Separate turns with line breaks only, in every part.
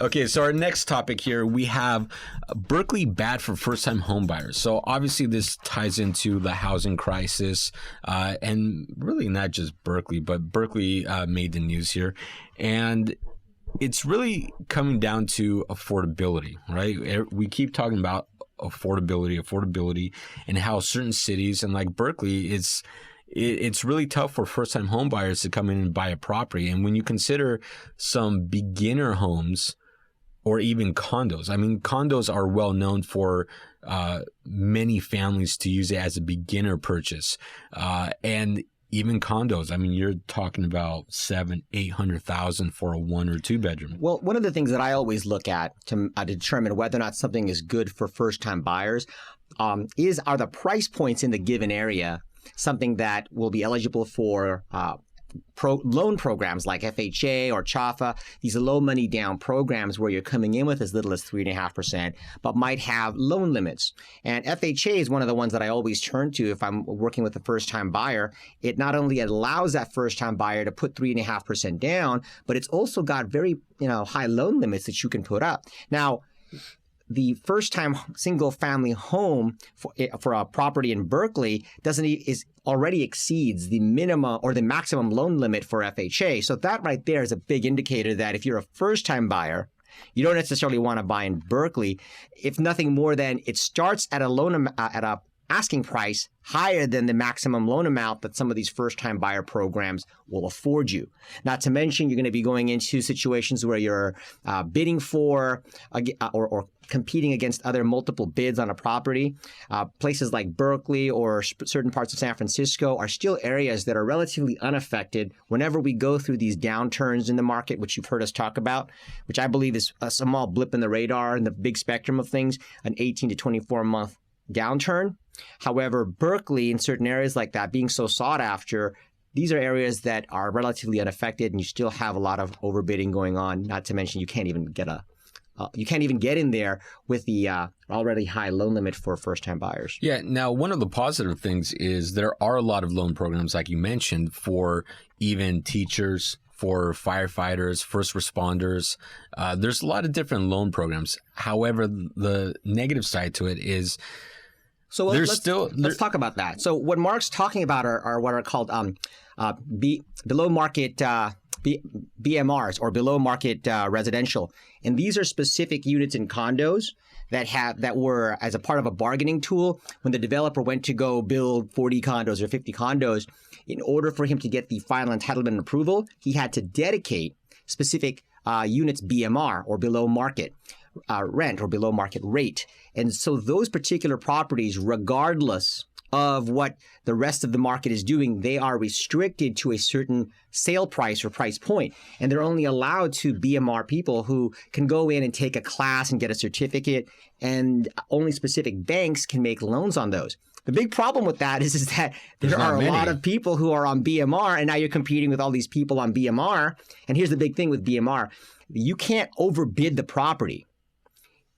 Okay, so our next topic here, we have Berkeley bad for first-time home buyers. So obviously this ties into the housing crisis, and really not just Berkeley, but Berkeley made the news here. And it's really coming down to affordability, right? We keep talking about affordability, and how certain cities, and like Berkeley, it's really tough for first-time home buyers to come in and buy a property. And when you consider some beginner homes or even condos, I mean, condos are well known for many families to use it as a beginner purchase. And even condos, I mean, you're talking about $700,000-800,000 for a 1 or 2 bedroom.
Well, one of the things that I always look at to determine whether or not something is good for first-time buyers are the price points in the given area something that will be eligible for loan programs like FHA or CHAFA, these low money down programs where you're coming in with as little as 3.5%, but might have loan limits. And FHA is one of the ones that I always turn to if I'm working with a first-time buyer. It not only allows that first-time buyer to put 3.5% down, but it's also got very high loan limits that you can put up. Now, the first-time single-family home for a property in Berkeley already exceeds the minimum or the maximum loan limit for FHA. So that right there is a big indicator that if you're a first-time buyer, you don't necessarily want to buy in Berkeley. If nothing more than it starts at a asking price higher than the maximum loan amount that some of these first-time buyer programs will afford you. Not to mention, you're going to be going into situations where you're bidding for or competing against other multiple bids on a property. Places like Berkeley or certain parts of San Francisco are still areas that are relatively unaffected whenever we go through these downturns in the market, which you've heard us talk about, which I believe is a small blip in the radar in the big spectrum of things, an 18 to 24-month downturn. However, Berkeley, in certain areas like that, being so sought after, these are areas that are relatively unaffected, and you still have a lot of overbidding going on. Not to mention, you can't even get in there with the already high loan limit for first-time buyers.
Yeah. Now, one of the positive things is there are a lot of loan programs, like you mentioned, for even teachers, for firefighters, first responders. There's a lot of different loan programs. However, the negative side to it is
let's talk about that. So what Marc's talking about are what are called below market BMRs, or below market residential, and these are specific units in condos that were as a part of a bargaining tool when the developer went to go build 40 condos or 50 condos. In order for him to get the final entitlement approval, he had to dedicate specific units BMR, or below market rent, or below market rate. And so those particular properties, regardless of what the rest of the market is doing, they are restricted to a certain sale price or price point. And they're only allowed to BMR people who can go in and take a class and get a certificate, and only specific banks can make loans on those. The big problem with that is that there are a lot of people who are on BMR, and now you're competing with all these people on BMR. And here's the big thing with BMR. You can't overbid the property.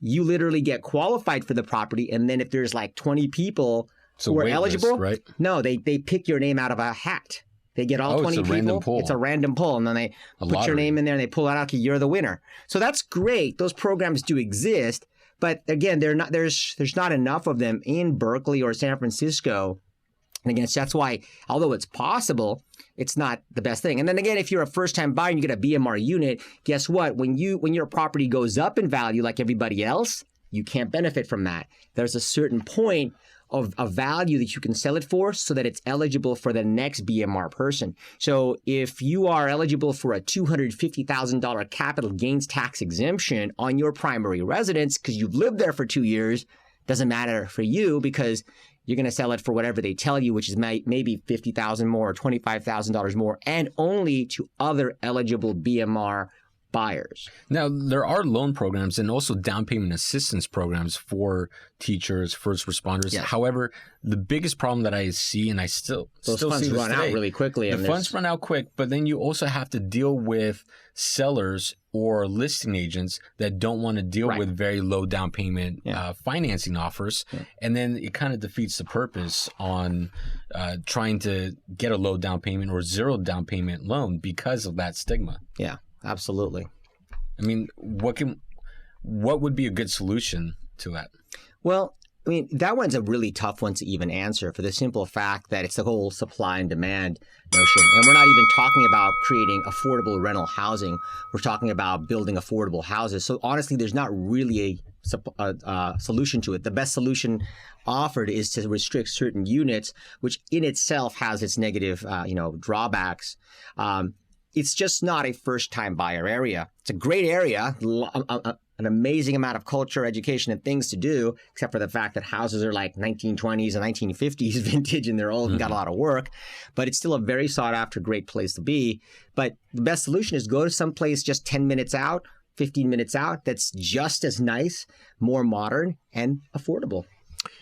You literally get qualified for the property, and then if there's like 20 people who are eligible, right? No, they pick your name out of a hat. They get all 20 people. It's a random pull, and then they put your name in there and they pull it out. Okay, you're the winner. So that's great. Those programs do exist, but again, there's not enough of them in Berkeley or San Francisco. And again, that's why, although it's possible, it's not the best thing. And then again, if you're a first-time buyer and you get a BMR unit, guess what? When your property goes up in value like everybody else, you can't benefit from that. There's a certain point of value that you can sell it for so that it's eligible for the next BMR person. So if you are eligible for a $250,000 capital gains tax exemption on your primary residence because you've lived there for 2 years, doesn't matter for you because you're going to sell it for whatever they tell you, which is maybe $50,000 more or $25,000 more, and only to other eligible BMR buyers.
Now, there are loan programs and also down payment assistance programs for teachers, first responders. Yes. However, the biggest problem that I see, and I still
funds run out really quickly.
The funds run out quick, but then you also have to deal with sellers or listing agents that don't want to deal with very low down payment financing offers. Yeah. And then it kind of defeats the purpose on trying to get a low down payment or zero down payment loan because of that stigma.
Yeah. Absolutely.
I mean, what would be a good solution to that?
Well, I mean, that one's a really tough one to even answer for the simple fact that it's the whole supply and demand notion. And we're not even talking about creating affordable rental housing. We're talking about building affordable houses. So honestly, there's not really a solution to it. The best solution offered is to restrict certain units, which in itself has its negative, drawbacks. It's just not a first-time buyer area. It's a great area, an amazing amount of culture, education, and things to do, except for the fact that houses are like 1920s and 1950s vintage and they're old and got a lot of work. But it's still a very sought-after, great place to be. But the best solution is go to some place just 10 minutes out, 15 minutes out, that's just as nice, more modern, and affordable.